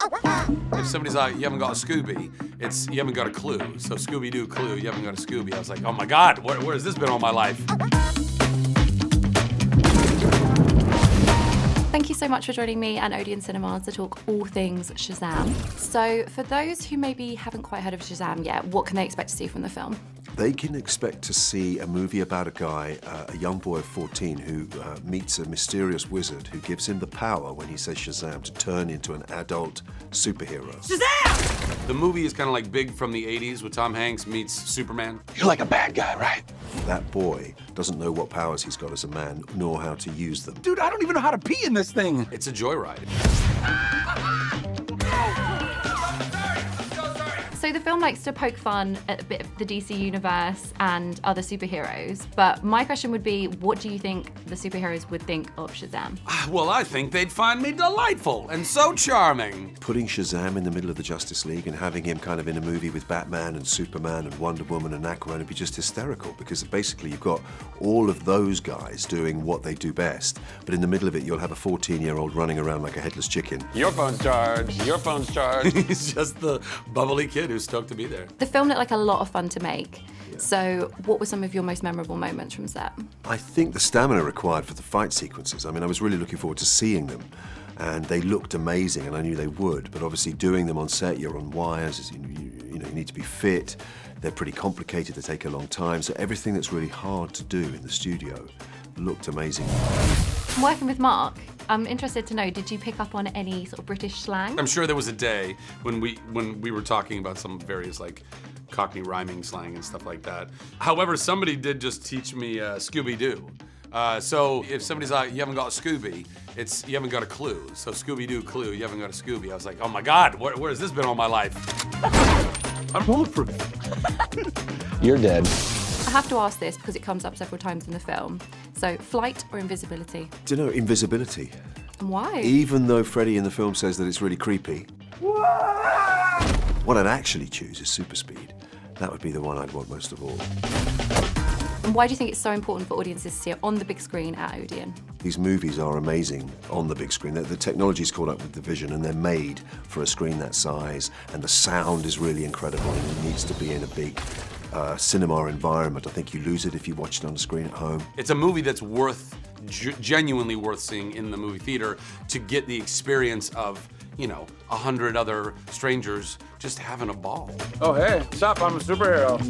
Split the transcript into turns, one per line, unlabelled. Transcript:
If somebody's like, you haven't got a Scooby, it's you haven't got a clue. So Scooby-Doo clue, you haven't got a Scooby. I was like, oh my God, where has this been all my life?
Thank you so much for joining me and Odeon Cinemas to talk all things Shazam. So for those who maybe haven't quite heard of Shazam yet, what can they expect to see from the film?
They can expect to see a movie about a guy, a young boy of 14, who meets a mysterious wizard who gives him the power, when he says Shazam, to turn into an adult superhero.
Shazam! The movie is kind of like Big from the 80s with Tom Hanks meets Superman.
You're like a bad guy, right?
That boy doesn't know what powers he's got as a man, nor how to use them.
Dude, I don't even know how to pee in this thing.
It's a joyride.
So the film likes to poke fun at a bit of the DC universe and other superheroes, but my question would be, what do you think the superheroes would think of Shazam?
Well, I think they'd find me delightful and so charming.
Putting Shazam in the middle of the Justice League and having him kind of in a movie with Batman and Superman and Wonder Woman and Aquaman would be just hysterical, because basically you've got all of those guys doing what they do best, but in the middle of it you'll have a 14-year-old running around like a headless chicken.
Your phone's charged. Your phone's charged.
He's just the bubbly kid who's stoked to be there.
The film looked like a lot of fun to make. Yeah. So what were some of your most memorable moments from set?
I think the stamina required for the fight sequences. I mean, I was really looking forward to seeing them, and they looked amazing, and I knew they would, but obviously doing them on set, you're on wires, you need to be fit, they're pretty complicated, they take a long time, so everything that's really hard to do in the studio looked amazing.
Working with Mark, I'm interested to know, did you pick up on any sort of British slang?
I'm sure there was a day when we were talking about some various like Cockney rhyming slang and stuff like that. However, somebody did just teach me Scooby-Doo. So if somebody's like, you haven't got a Scooby, it's you haven't got a clue. So Scooby-Doo clue, you haven't got a Scooby. I was like, oh my God, where has this been all my life? I'm bulletproof.
You're dead.
I have to ask this because it comes up several times in the film. So, flight or invisibility?
Do you know, invisibility.
And why?
Even though Freddie in the film says that it's really creepy, what I'd actually choose is super speed. That would be the one I'd want most of all.
And why do you think it's so important for audiences to see it on the big screen at Odeon?
These movies are amazing on the big screen. The technology's caught up with the vision, and they're made for a screen that size, and the sound is really incredible, and it needs to be in a big cinema environment. I think you lose it if you watch it on the screen at home.
It's a movie that's genuinely worth seeing in the movie theater to get the experience of, 100 other strangers just having a ball.
Oh, hey, what's up? I'm a superhero.